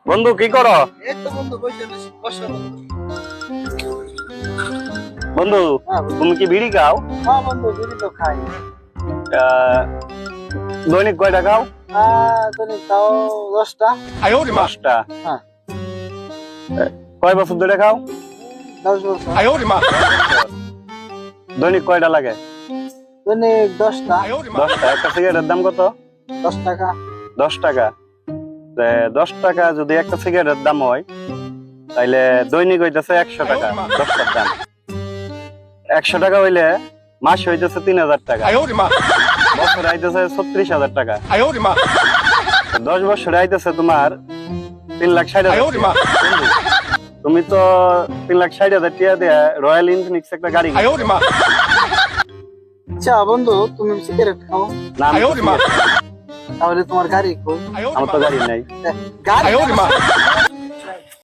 বন্ধু কি করো? এই তো বন্ধু বসে রয়েছি, বসো বন্ধু। বন্ধু হ্যাঁ বন্ধু। তুমি কি বিড়ি খাও? হ্যাঁ বন্ধু, বিড়ি তো খাই। আহ, দৈনিক কয়টা খাও? তুমি তাও 10টা। 10টা। হ্যাঁ। কয় বছর ধরে খাও? 10 বছর। দৈনিক কয়টা লাগে? দৈনিক 10টা। 10টা। একটা সিগারেটের দাম কত? 10 টাকা। 10 টাকা। 10 টাকা যদি একটা সিগারেটের দাম হয় তাইলে দৈনিক হইতেছে 100 টাকা 10টার দাম। 100 টাকা হইলে মাস হইতেছে 3000 টাকা, বছরে আইতেছে 36,000 টাকা। 10 বছরে আইতেছে তোমার 3,60,000 টাকা। বন্ধু, তুমি তো 3,60,000 টাকা দিয়ে রয়্যাল ইনফিনিক্স একটা গাড়ি কিনছো। আচ্ছা বন্ধু, তুমি সিগারেট খাও? না, আমি তো cigarette খাই না। তাহলে তোমার গাড়ি কই? আমার তো গাড়ি নাই। গাড়ি